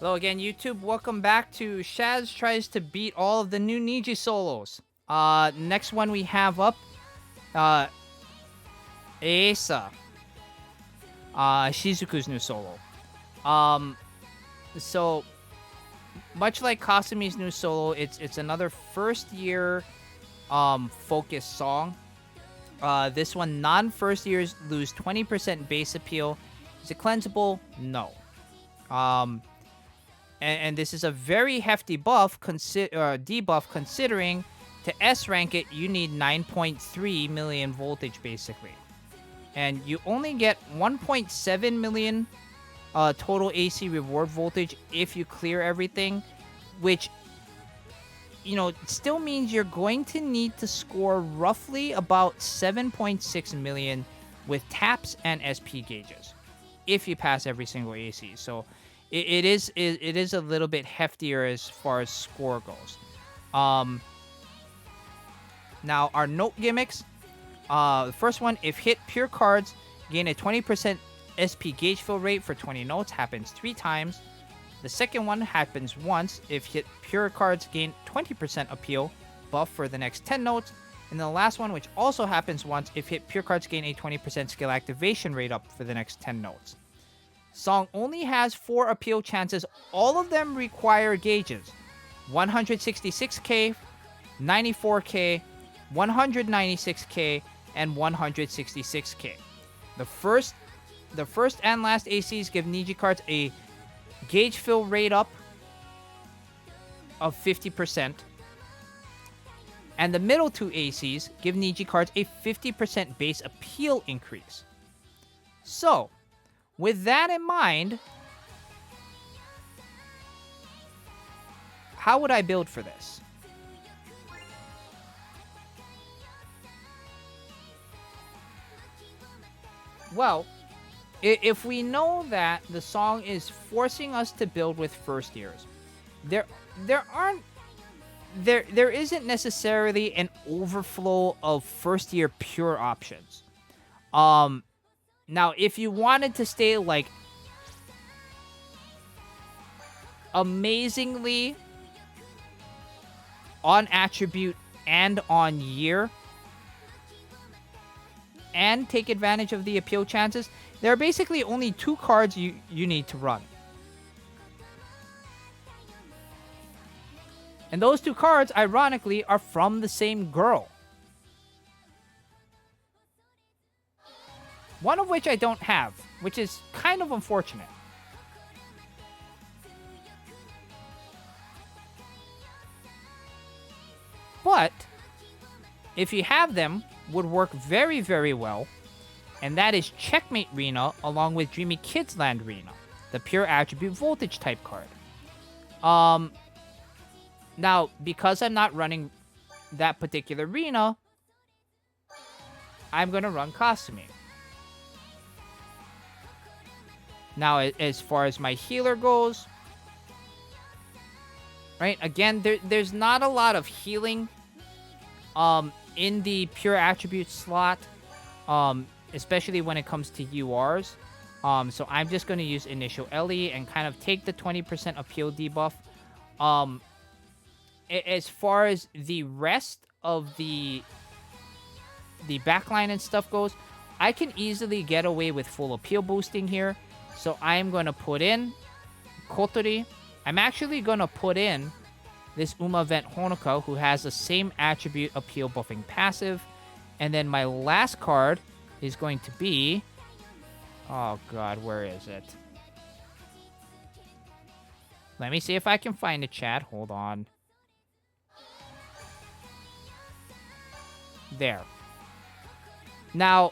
Hello again, YouTube. Welcome back to Shaz tries to beat all of the new Niji solos. Next one we have up, uh, Eieisa, Shizuku's new solo. Um, so much like Kasumi's new solo, it's another first year, focused song. This one, non-first years lose 20% base appeal. Is it cleansable? No. Um, and this is a very hefty debuff considering to S rank it, you need 9.3 million voltage basically. And you only get 1.7 million total AC reward voltage if you clear everything, which, still means you're going to need to score roughly about 7.6 million with taps and SP gauges if you pass every single AC. So it is a little bit heftier as far as score goes. Now our note gimmicks. The first one, if hit pure cards, gain a 20% SP gauge fill rate for 20 notes, happens 3 times. The second one happens once. If hit pure cards, gain 20% appeal buff for the next 10 notes. And the last one, which also happens once, if hit pure cards, gain a 20% skill activation rate up for the next 10 notes. Song only has 4 appeal chances. All of them require gauges. 166k, 94k, 196k, and 166k. The first and last ACs give Niji cards a gauge fill rate up of 50%. And the middle 2 ACs give Niji cards a 50% base appeal increase. So, with that in mind, how would I build for this? Well, if we know that the song is forcing us to build with first years, there isn't necessarily an overflow of first year pure options. Now if you wanted to stay like amazingly on attribute and on year, and take advantage of the appeal chances, there are basically only 2 cards you need to run. And those 2 cards, ironically, are from the same girl. One of which I don't have, which is kind of unfortunate. But if you have them, would work very, very well, and that is Checkmate Rena along with Dreamy Kids Land Rena, the pure attribute voltage type card. Now, because I'm not running that particular Rena, I'm going to run Kasumi. Now, as far as my healer goes, right, again, there's not a lot of healing in the pure attribute slot, especially when it comes to URs. So I'm just going to use Initial Ellie and kind of take the 20% appeal debuff. As far as the rest of the backline and stuff goes, I can easily get away with full appeal boosting here. So I'm going to put in Kotori. I'm actually going to put in this Uma Vent Honoka, who has the same attribute appeal buffing passive. And then my last card is going to be... Oh god, where is it? Let me see if I can find it, chat. Hold on. There. Now,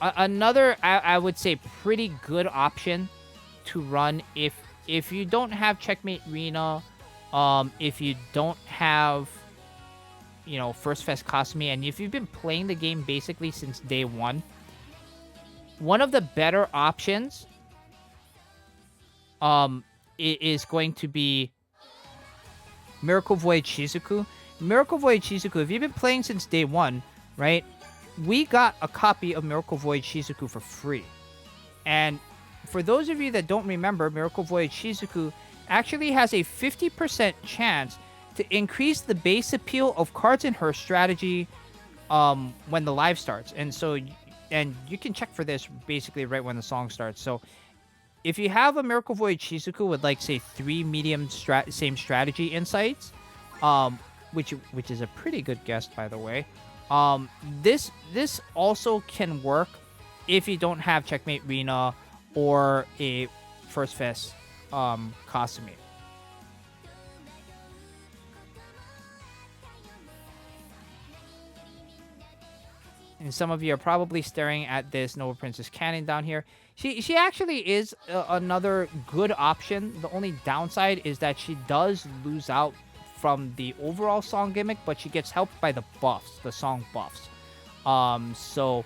another, I would say, pretty good option to run if you don't have Checkmate Rena, if you don't have, First Fest Kasumi, and if you've been playing the game basically since day one, one of the better options is going to be Miracle Void Shizuku. Miracle Void Shizuku, if you've been playing since day one, right, we got a copy of Miracle Void Shizuku for free. And for those of you that don't remember, Miracle Voyage Shizuku actually has a 50% chance to increase the base appeal of cards in her strategy when the live starts. And so, and you can check for this basically right when the song starts. So if you have a Miracle Voyage Shizuku with like say 3 medium same strategy insights, which is a pretty good guess by the way, this also can work if you don't have Checkmate Rina or a First Fest Kasumi. And some of you are probably staring at this Nova Princess Cannon down here. She actually is another good option. The only downside is that she does lose out from the overall song gimmick, but she gets helped by the buffs, the song buffs. So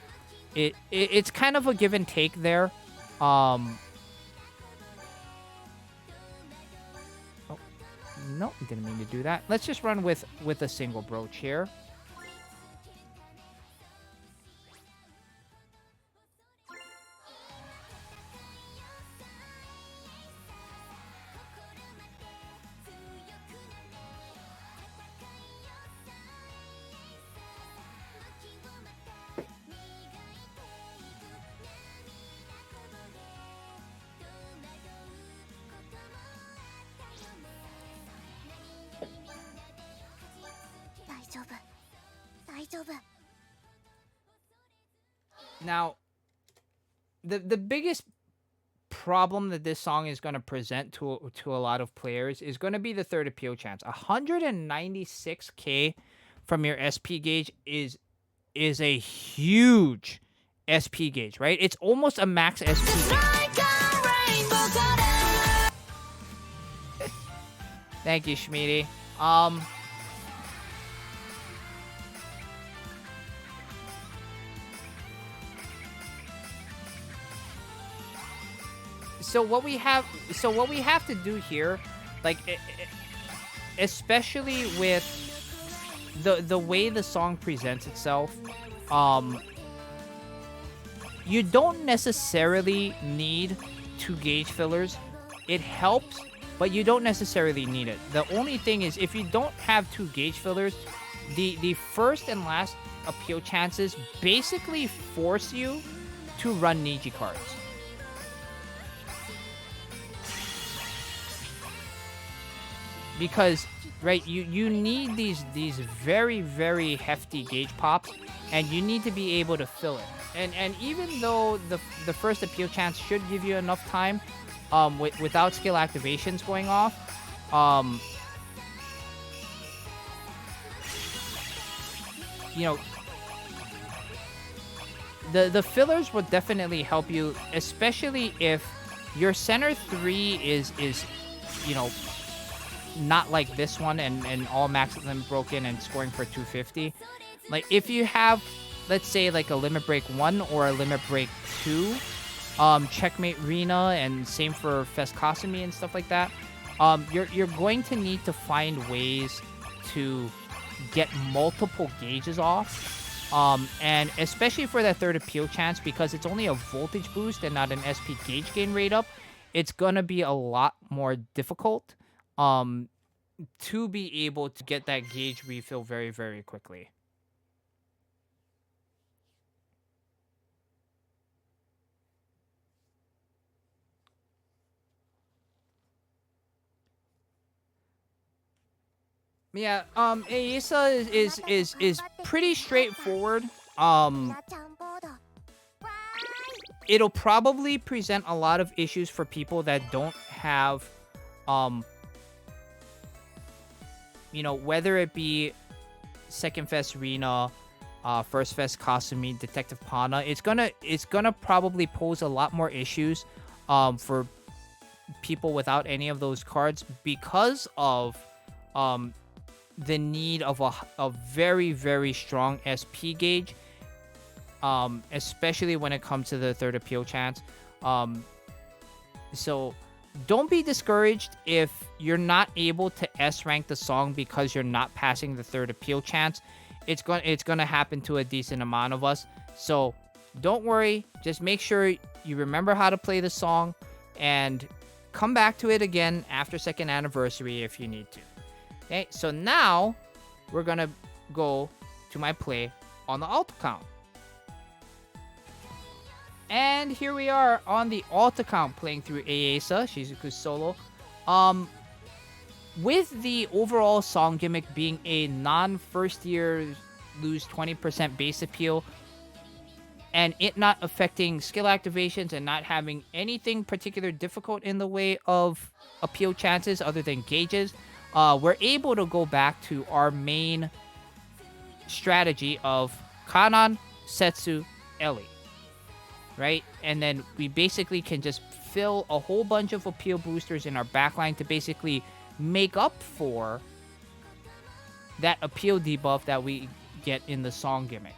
it's kind of a give and take there. Oh, no, didn't mean to do that. Let's just run with a single brooch here. Now, the biggest problem that this song is going to present to a lot of players is going to be the third appeal chance. 196k from your SP gauge is a huge SP gauge, right? It's almost a max SP gauge. Thank you, Schmeedy. So what we have to do here, like, especially with the way the song presents itself, you don't necessarily need 2 gauge fillers. It helps, but you don't necessarily need it. The only thing is, if you don't have 2 gauge fillers, the first and last appeal chances basically force you to run Niji cards. Because, right, you need these very, very hefty gauge pops, and you need to be able to fill it. And even though the first appeal chance should give you enough time, without skill activations going off, you know, the fillers will definitely help you, especially if your center 3 is you know, not like this one and all max limit broken and scoring for 250. Like, if you have, let's say, like a limit break 1 or a limit break 2, Checkmate Rina, and same for Fest Kasumi and stuff like that, you're going to need to find ways to get multiple gauges off, and especially for that third appeal chance, because it's only a voltage boost and not an SP gauge gain rate up, it's gonna be a lot more difficult to be able to get that gauge refill very, very quickly. Yeah, Eieisa is pretty straightforward. It'll probably present a lot of issues for people that don't have, you know, whether it be Second Fest Rina, First Fest Kasumi, Detective Pana. It's gonna probably pose a lot more issues for people without any of those cards, because of the need of a very, very strong SP gauge, especially when it comes to the third appeal chance. So don't be discouraged if you're not able to S rank the song because you're not passing the third appeal chance. It's gonna happen to a decent amount of us. So don't worry. Just make sure you remember how to play the song and come back to it again after second anniversary if you need to. Okay, so now we're going to go to my play on the alt account. And here we are on the alt account playing through Eieisa, Shizuku's solo. With the overall song gimmick being a non-first year lose 20% base appeal, and it not affecting skill activations and not having anything particular difficult in the way of appeal chances other than gauges, we're able to go back to our main strategy of Kanan, Setsu, Ellie. Right? And then we basically can just fill a whole bunch of appeal boosters in our backline to basically make up for that appeal debuff that we get in the song gimmick.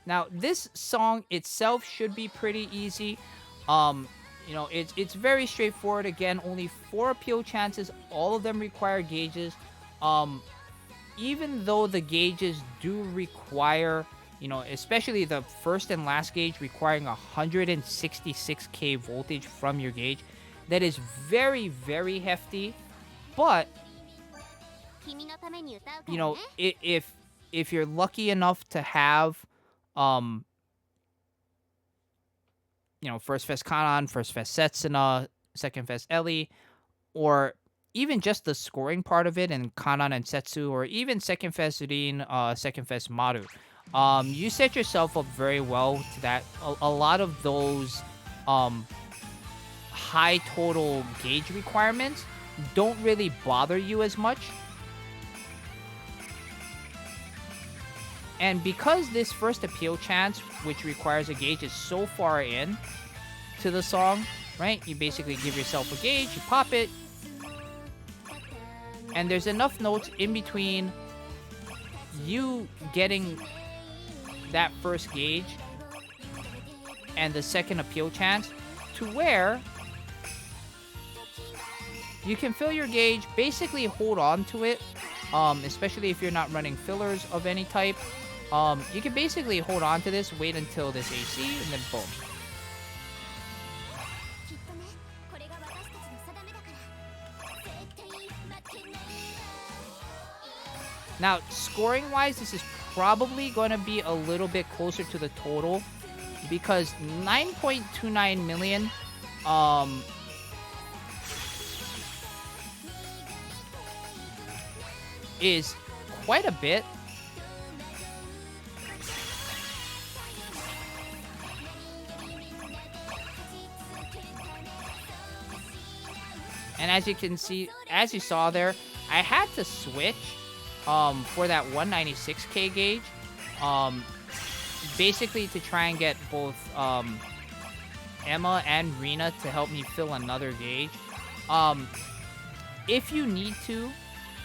Now, this song itself should be pretty easy. It's very straightforward. Again, only 4 appeal chances. All of them require gauges. Even though the gauges do require, especially the first and last gauge requiring 166k voltage from your gauge, that is very, very hefty. But, if you're lucky enough to have, first Fest Kanan, first Fest Setsuna, second Fest Ellie, or even just the scoring part of it in Kanan and Setsu, or even second Fest Rin, second Fest Maru, you set yourself up very well to that. A lot of those high total gauge requirements don't really bother you as much. And because this first appeal chance, which requires a gauge, is so far in to the song, right? You basically give yourself a gauge, you pop it, and there's enough notes in between you getting that first gauge and the second appeal chance to where you can fill your gauge, basically hold on to it, especially if you're not running fillers of any type. You can basically hold on to this, wait until this AC, and then boom. Now, scoring-wise, this is probably going to be a little bit closer to the total because 9.29 million, is quite a bit. And as you can see, as you saw there, I had to switch for that 196k gauge, basically to try and get both Emma and Rina to help me fill another gauge. If you need to,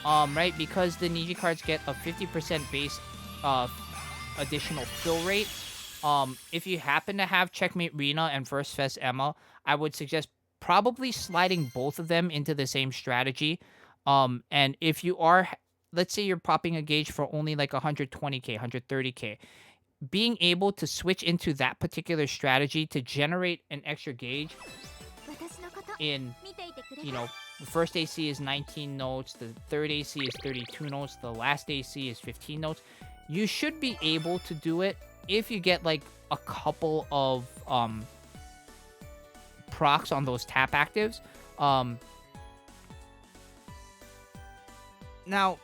right, because the Niji cards get a 50% base additional fill rate, if you happen to have Checkmate Rina and First Fest Emma, I would suggest probably sliding both of them into the same strategy. And if you are, let's say you're popping a gauge for only like 120k, 130k, being able to switch into that particular strategy to generate an extra gauge in, the first AC is 19 notes, the third AC is 32 notes, the last AC is 15 notes. You should be able to do it if you get like a couple of procs on those tap actives. Now,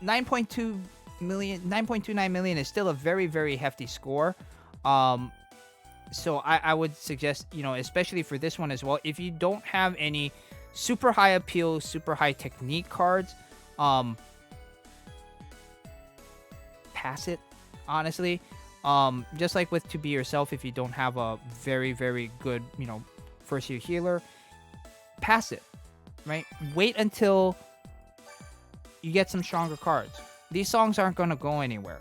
9.2 million, 9.29 million is still a very, very hefty score. So I would suggest, especially for this one as well, if you don't have any super high appeal, super high technique cards, pass it, honestly. Just like with To Be Yourself, if you don't have a very, very good, first year healer, pass it, right? Wait until you get some stronger cards. These songs aren't going to go anywhere.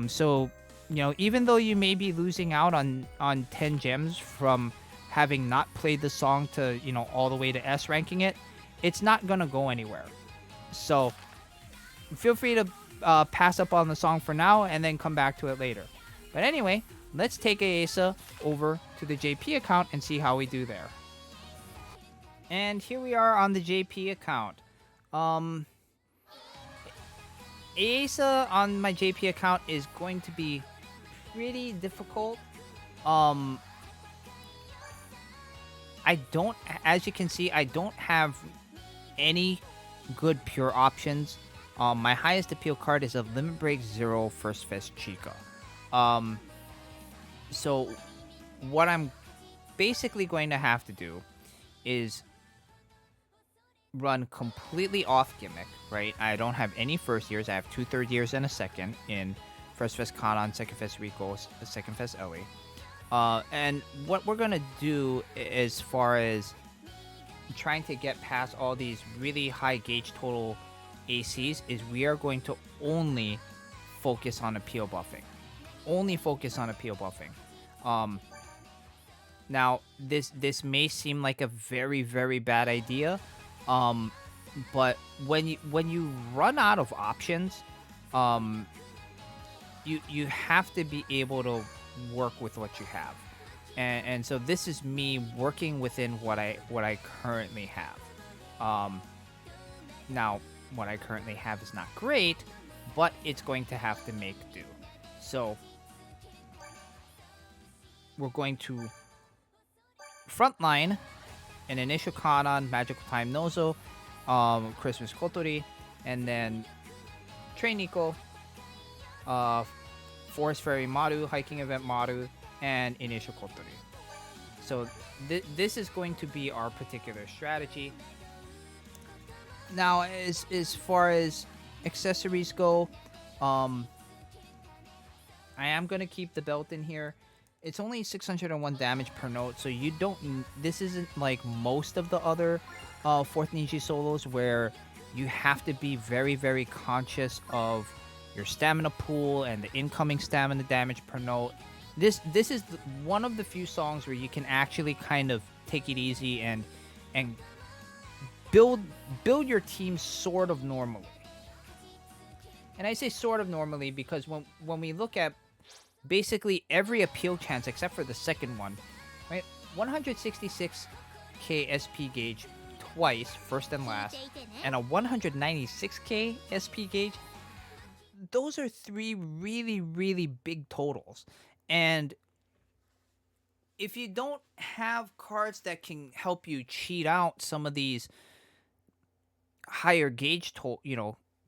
So, even though you may be losing out on 10 gems from having not played the song to, all the way to S ranking it, it's not going to go anywhere. So, feel free to pass up on the song for now and then come back to it later. But anyway, let's take Eieisa over to the JP account and see how we do there. And here we are on the JP account. Eieisa on my JP account is going to be pretty difficult. I don't, as you can see, I don't have any good pure options. My highest appeal card is a Limit Break 0 First Fest Chica. So what I'm basically going to have to do is run completely off gimmick, right? I don't have any first years. I have 2 third years and a second in First Fest Kanan, Second Fest Rico, Second Fest Ellie. And what we're going to do as far as trying to get past all these really high gauge total ACs is we are going to only focus on appeal buffing. Only focus on appeal buffing. Now, this may seem like a very, very bad idea, but when you run out of options, you have to be able to work with what you have, and so this is me working within what I currently have. Now, what I currently have is not great, but it's going to have to make do. So we're going to frontline an initial Kanan, Magical Time Nozo, Christmas Kotori, and then Train Nico, Forest Ferry Maru, Hiking Event Maru, and Initial Kotori. So this is going to be our particular strategy. Now, as far as accessories go, I am going to keep the belt in here. It's only 601 damage per note, so you don't. This isn't like most of the other 4th Niji solos where you have to be very, very conscious of your stamina pool and the incoming stamina damage per note. This is one of the few songs where you can actually kind of take it easy and build your team sort of normally. And I say sort of normally because when we look at basically every appeal chance except for the second one, right? 166k SP gauge twice, first and last, and a 196k SP gauge. Those are 3 really, really big totals. And if you don't have cards that can help you cheat out some of these higher gauge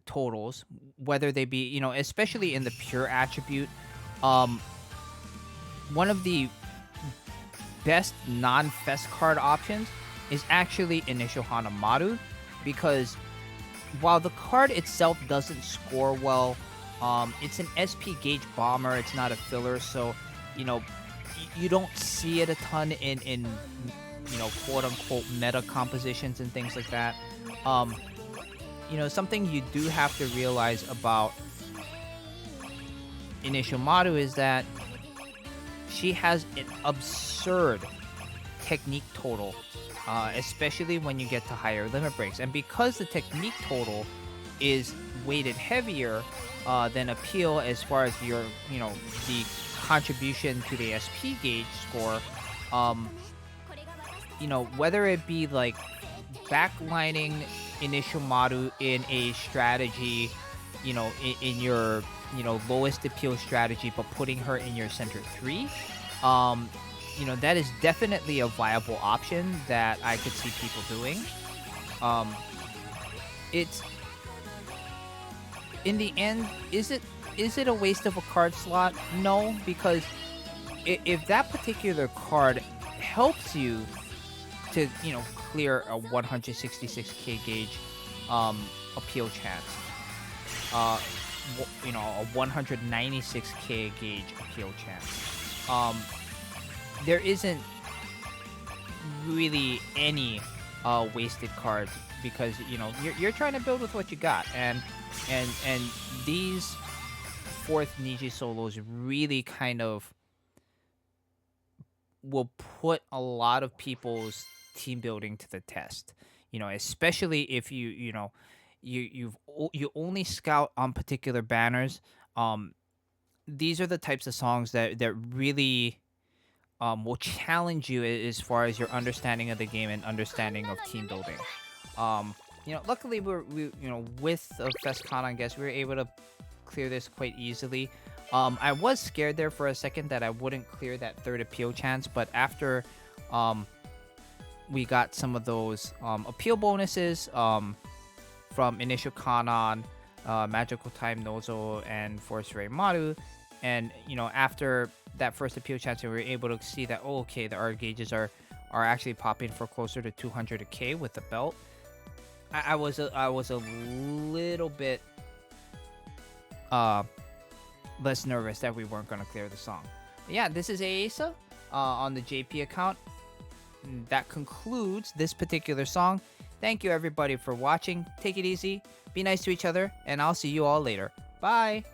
totals, whether they be, especially in the pure attribute, one of the best non-fest card options is actually Initial Hanamaru, because while the card itself doesn't score well, it's an SP gauge bomber. It's not a filler, so you don't see it a ton in quote unquote meta compositions and things like that. Something you do have to realize about Initial Maru is that she has an absurd technique total, especially when you get to higher limit breaks. And because the technique total is weighted heavier than appeal as far as your, the contribution to the SP gauge score, whether it be like backlining Initial Maru in a strategy, in your lowest appeal strategy, but putting her in your center 3, that is definitely a viable option that I could see people doing. It's in the end, is it a waste of a card slot? No, because if that particular card helps you to clear a 166k gauge appeal chance, a 196k gauge appeal chance, there isn't really any wasted cards, because you're trying to build with what you got, and these 4th Niji solos really kind of will put a lot of people's team building to the test, especially if you only scout on particular banners. These are the types of songs that really will challenge you as far as your understanding of the game and understanding of team building. Luckily with Fescon, I guess we were able to clear this quite easily. I was scared there for a second that I wouldn't clear that third appeal chance, but after we got some of those appeal bonuses from Initial Kanon, Magical Time Nozo, and Force Ray Maru, and after that first appeal chance, we were able to see that okay, the art gauges are actually popping for closer to 200k with the belt. I was a little bit less nervous that we weren't gonna clear the song. But yeah, this is Eieisa on the JP account. That concludes this particular song. Thank you everybody for watching. Take it easy, be nice to each other, and I'll see you all later. Bye.